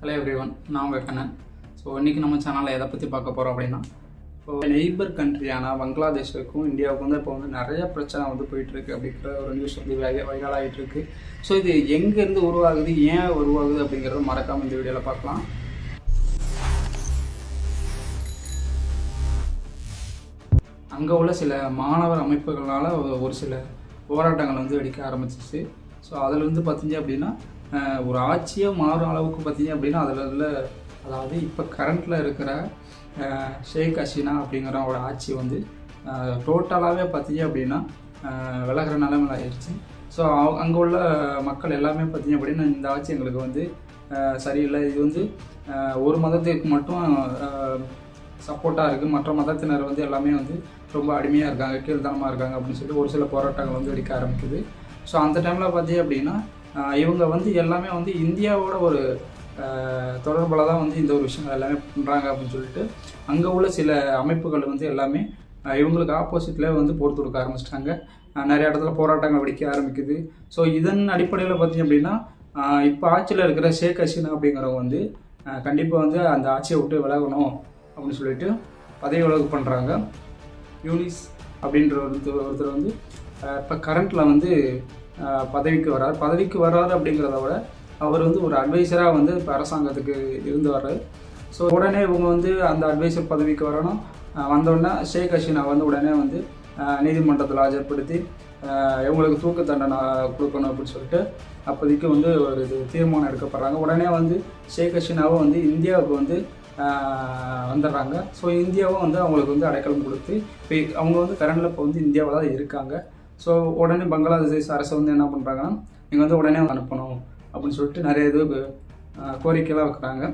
Hello everyone, நான் உங்கள் Kannan. So இன்றைக்கி நம்ம சேனலில் எதை பற்றி பார்க்க போகிறோம் அப்படின்னா, இப்போ நெய்பர் கண்ட்ரியான பங்களாதேஷுக்கும் இந்தியாவுக்கும் இப்போ நிறைய பிரச்சனை போயிட்டுருக்கு அப்படிங்கிற ஒரு நியூஸ் வைரல் ஆகிட்டு இருக்கு. ஸோ இது எங்கேருந்து உருவாகுது, ஏன் உருவாகுது அப்படிங்கிறத மறக்காமல் இந்த வீடியோவில் பார்க்கலாம். அங்கே உள்ள சில மாணவர் அமைப்புகளால் ஒரு சில போராட்டங்கள் வெடிக்க ஆரம்பிச்சிச்சு. ஸோ அதில் பார்த்தீங்க அப்படின்னா ஒரு ஆட்சியை மாறும் அளவுக்கு பார்த்தீங்க அப்படின்னா அதாவது இப்போ கரண்டில் இருக்கிற ஷேக் ஹசீனா அப்படிங்கிறவங்களோட ஆட்சி டோட்டலாகவே பார்த்தீங்க அப்படின்னா விலகிற நிலைமையில் ஆயிடுச்சு. ஸோ அங்கே உள்ள மக்கள் எல்லாமே பார்த்தீங்க அப்படின்னா இந்த ஆட்சி எங்களுக்கு சரியில்லை, இது ஒரு மதத்துக்கு மட்டும் சப்போர்ட்டாக இருக்குது, மற்ற மதத்தினர் எல்லாமே ரொம்ப அடிமையாக இருக்காங்க, கீழ்த்தனமாக இருக்காங்க அப்படின்னு சொல்லி ஒரு சில போராட்டங்கள் வெடிக்க ஆரம்பிக்குது. ஸோ அந்த டைமில் பார்த்தீங்க அப்படின்னா இவங்க எல்லாமே இந்தியாவோட ஒரு தொடர்பில் தான் இந்த ஒரு விஷயங்கள் எல்லாமே பண்ணுறாங்க அப்படின்னு சொல்லிட்டு அங்கே உள்ள சில அமைப்புகள் எல்லாமே இவங்களுக்கு ஆப்போசிட்டில் பொறுத்து கொடுக்க ஆரம்பிச்சிட்டாங்க. நிறைய இடத்துல போராட்டங்கள் வெடிக்க ஆரம்பிக்குது. ஸோ இதன் அடிப்படையில் பார்த்தீங்க அப்படின்னா இப்போ ஆட்சியில் இருக்கிற ஷேக் ஹசீனா அப்படிங்கிறவங்க கண்டிப்பாக அந்த ஆட்சியை விட்டு விலகணும் அப்படின்னு சொல்லிட்டு பதவி விலகு பண்ணுறாங்க. யூனிஸ் அப்படின்ற ஒருத்தர் இப்போ கரண்ட்டில் பதவிக்கு வர்றாரு அப்படிங்கிறத விட அவர் ஒரு அட்வைசராக இப்போ அரசாங்கத்துக்கு இருந்து வர்றாரு. ஸோ உடனே இவங்க அந்த அட்வைசர் பதவிக்கு வரணும். வந்தோடனே ஷேக் ஹசீனா உடனே நீதிமன்றத்தில் ஆஜர்படுத்தி இவங்களுக்கு தூக்கு தண்டனை கொடுக்கணும் அப்படின்னு சொல்லிட்டு அப்போதைக்கு ஒரு தீர்மானம் எடுக்கப்படுறாங்க. உடனே ஷேக் ஹசீனாவை இந்தியாவுக்கு வந்துடுறாங்க. ஸோ இந்தியாவும் அவங்களுக்கு அடைக்கலம் கொடுத்து இப்போ அவங்க கரண்டில் இப்போ இந்தியாவில் தான் இருக்காங்க. ஸோ உடனே பங்களாதேஷ் அரசு என்ன பண்ணுறாங்கன்னா நீங்கள் உடனே அனுப்பணும் அப்படின்னு சொல்லிட்டு நிறைய கோரிக்கையெல்லாம் வைக்கிறாங்க.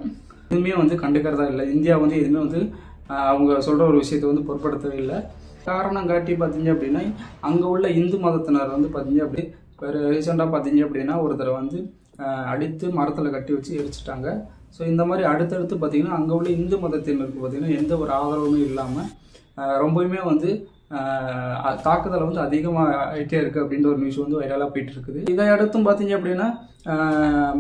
எதுவுமே கண்டுக்கிறதா இல்லை. இந்தியா எதுவுமே அவங்க சொல்கிற ஒரு விஷயத்தை பொருட்படுத்தவே இல்லை. காரணம் காட்டி பார்த்தீங்க அப்படின்னா அங்கே உள்ள இந்து மதத்தினர் பார்த்தீங்க அப்படி வேறு ரீசெண்டாக பார்த்தீங்க அப்படின்னா ஒருத்தரை அடித்து மரத்தில் கட்டி வச்சு எரிச்சிட்டாங்க. ஸோ இந்த மாதிரி அடுத்தடுத்து பார்த்திங்கன்னா அங்கே உள்ள இந்து மதத்தினருக்கு பார்த்திங்கன்னா எந்த ஒரு ஆதரவுமே இல்லாமல் ரொம்பவுமே தாக்குதல் அதிகமாக ஆகிட்டே இருக்குது அப்படின்ற ஒரு நியூஸ் வைரலாக போயிட்டு இருக்குது. இதை அடுத்தும் பார்த்தீங்க அப்படின்னா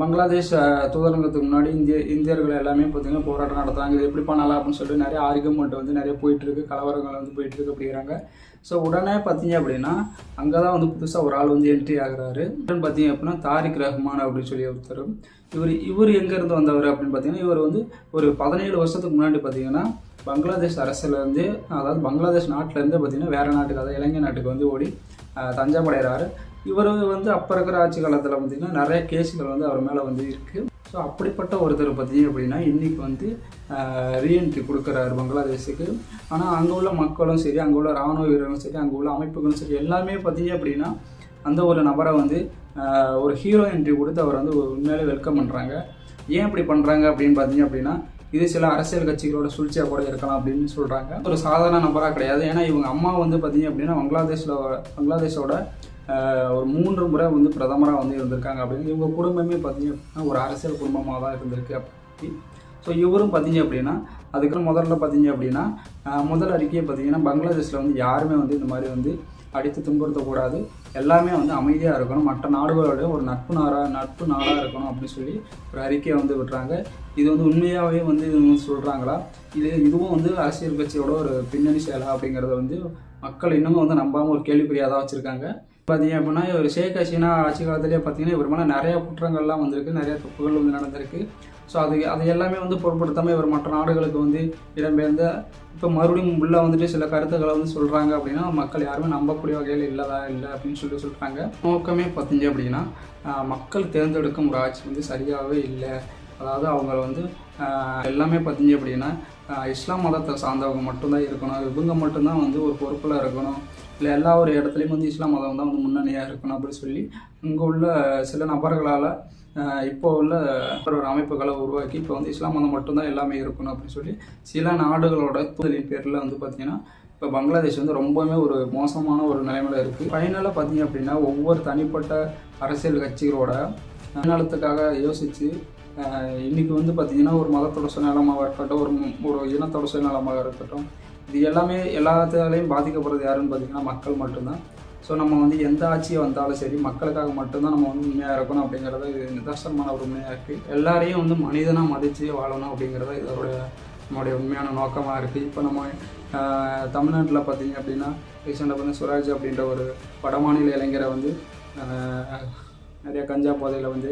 பங்களாதேஷ் தூதரங்கத்துக்கு முன்னாடி இந்தியர்கள் எல்லாமே பார்த்திங்கன்னா போராட்டம் நடத்துகிறாங்க. இது எப்படி பண்ணலாம் அப்படின்னு சொல்லிட்டு நிறைய ஆர்கியூமெண்ட் நிறைய போயிட்டுருக்கு, கலவரங்கள் போயிட்டுருக்கு அப்படிங்கிறாங்க. ஸோ உடனே பார்த்தீங்க அப்படின்னா அங்கே தான் புதுசாக ஒரு ஆள் என்ட்ரி ஆகுறாரு. பார்த்தீங்க அப்படின்னா தாரிக் ரஹ்மான் அப்படின்னு சொல்லி ஒருத்தர். இவர் எங்கேருந்து வந்தவர் அப்படின்னு பார்த்தீங்கன்னா இவர் ஒரு 17 வருஷத்துக்கு முன்னாடி பார்த்தீங்கன்னா பங்களாதேஷ் அரசுலேருந்து, அதாவது பங்களாதேஷ் நாட்டிலேருந்து பார்த்தீங்கன்னா வேறு நாட்டுக்கு, அதாவது இலங்கை நாட்டுக்கு ஓடி தஞ்சம் அடைகிறாரு. இவர் அப்போ இருக்கிற ஆட்சி காலத்தில் பார்த்தீங்கன்னா நிறைய கேஸுகள் அவர் மேலே இருக்குது. ஸோ அப்படிப்பட்ட ஒருத்தர் பார்த்தீங்க அப்படின்னா இன்றைக்கி ரீஎன்ட்ரி கொடுக்குறாரு பங்களாதேஷுக்கு. ஆனால் அங்கே உள்ள மக்களும் சரி, அங்கே உள்ள இராணுவ வீரர்களும் சரி, அங்கே உள்ள அமைப்புகளும் சரி எல்லாமே பார்த்தீங்க அப்படின்னா அந்த ஒரு நபரை ஒரு ஹீரோ என்ட்ரி கொடுத்து அவர் உண்மையிலே வெல்கம் பண்ணுறாங்க. ஏன் இப்படி பண்ணுறாங்க அப்படின்னு பார்த்தீங்க அப்படின்னா இது சில அரசியல் கட்சிகளோட சூழ்ச்சியாக கூட இருக்கலாம் அப்படின்னு சொல்கிறாங்க. ஒரு சாதாரண நபராக கிடையாது. ஏன்னா இவங்க அம்மா பார்த்தீங்க அப்படின்னா பங்களாதேஷோட ஒரு 3 முறை பிரதமராக இருந்திருக்காங்க அப்படின்னு. இவங்க குடும்பமே பார்த்தீங்க அப்படின்னா ஒரு அரசியல் குடும்பமாக தான் இருந்திருக்கு அப்படி. ஸோ இவரும் பார்த்தீங்க அப்படின்னா அதுக்கு முதல்ல பார்த்தீங்க அப்படின்னா முதல் அறிக்கையை பார்த்தீங்கன்னா பங்களாதேஷில் யாருமே இந்த மாதிரி அடித்து துன்புறுத்தக்கூடாது, எல்லாமே அமைதியாக இருக்கணும், மற்ற நாடுகளோட ஒரு நட்பு நாடாக இருக்கணும் அப்படின்னு சொல்லி ஒரு அறிக்கையை விட்டுறாங்க. இது உண்மையாகவே சொல்கிறாங்களா, இதுவும் அரசியல் கட்சியோட ஒரு பின்னணி செயலா அப்படிங்கிறத மக்கள் இன்னமும் நம்பாமல் ஒரு கேள்விக்குறியாக தான் வச்சுருக்காங்க. பார்த்தீங்க அப்படின்னா ஒரு ஷேக் ஹசீனா ஆட்சி காலத்திலே பார்த்தீங்கன்னா இவர் மேலே நிறைய குற்றங்கள்லாம் வந்திருக்கு, நிறைய தப்புகள் நடந்திருக்கு. ஸோ அது எல்லாமே பொருட்படுத்தாமல் இவர் மற்ற நாடுகளுக்கு இடம்பெயர்ந்த இப்போ மறுபடியும் உள்ளே சில கருத்துக்களை சொல்கிறாங்க அப்படின்னா மக்கள் யாருமே நம்பக்கூடிய வகையில் இல்லை அப்படின்னு சொல்கிறாங்க. நோக்கமே பார்த்தீங்க அப்படின்னா மக்கள் தேர்ந்தெடுக்கும் ஒரு ஆட்சி சரியாகவே இல்லை. அதாவது அவங்க எல்லாமே பார்த்தீங்க அப்படின்னா இஸ்லாம் மதத்தை சார்ந்தவங்க மட்டும்தான் இருக்கணும், இவங்க மட்டும்தான் ஒரு பொறுப்பில் இருக்கணும், இல்லை எல்லா ஒரு இடத்துலையும் இஸ்லாம் மதம் தான் முன்னணியாக இருக்கணும் அப்படின்னு சொல்லி இங்கே உள்ள சில நபர்களால் இப்போ உள்ள ஒரு அமைப்புகளை உருவாக்கி இப்போ இஸ்லாம் மதம் மட்டும்தான் எல்லாமே இருக்கணும் அப்படின்னு சொல்லி சில நாடுகளோட தூதலின் பேரில் பார்த்தீங்கன்னா இப்போ பங்களாதேஷ் ரொம்பவுமே ஒரு மோசமான ஒரு நிலைமையில் இருக்குது. ஃபைனலாக பார்த்தீங்க அப்படின்னா ஒவ்வொரு தனிப்பட்ட அரசியல் கட்சிகளோட நலத்துக்காக யோசித்து இன்றைக்கி பார்த்தீங்கன்னா ஒரு மதத்தோட சுயநலமாக இருக்கட்டும், ஒரு இனத்தோட சுயநலமாக இருக்கட்டும், இது எல்லாமே எல்லாத்தாலையும் பாதிக்கப்படுறது யாருன்னு பார்த்தீங்கன்னா மக்கள் மட்டும்தான். ஸோ நம்ம வந்து எந்த ஆட்சியை வந்தாலும் சரி மக்களுக்காக மட்டும்தான் நம்ம வந்து உண்மையாக இருக்கணும் அப்படிங்கிறது இது நிதர்சனமான ஒரு உண்மையாக இருக்குது. எல்லாரையும் வந்து மனிதனாக மதித்து வாழணும் அப்படிங்கிறது இதோட நம்மளுடைய உண்மையான நோக்கமாக இருக்குது. இப்போ நம்ம தமிழ்நாட்டில் பார்த்தீங்க அப்படின்னா ரீசெண்டாக வந்து சுராஜ் அப்படின்ற ஒரு வடமாநில இளைஞரை வந்து நிறைய கஞ்சா போதையில் வந்து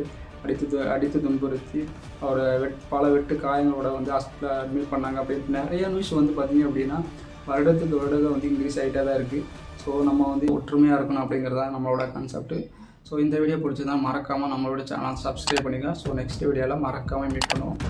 அடித்து துன்புறுத்தி அவரை பல வெட்டு காயங்களோட வந்து ஹாஸ்பிட்டலில் அட்மிட் பண்ணாங்க அப்படின்னு நிறைய நியூஸ் வந்து பார்த்திங்க அப்படின்னா வருடத்துக்கு வருடம் வந்து இன்க்ரீஸ் ஆகிட்டே தான் இருக்குது. ஸோ நம்ம வந்து ஒற்றுமையாக இருக்கணும் அப்படிங்கிறதா நம்மளோட கான்செப்ட்டு. ஸோ இந்த வீடியோ பிடிச்சதான் மறக்காமல் நம்மளோட சேனல் சப்ஸ்கிரைப் பண்ணிங்க. ஸோ நெக்ஸ்ட் வீடியோவில் மறக்காமல் மீட் பண்ணுவோம்.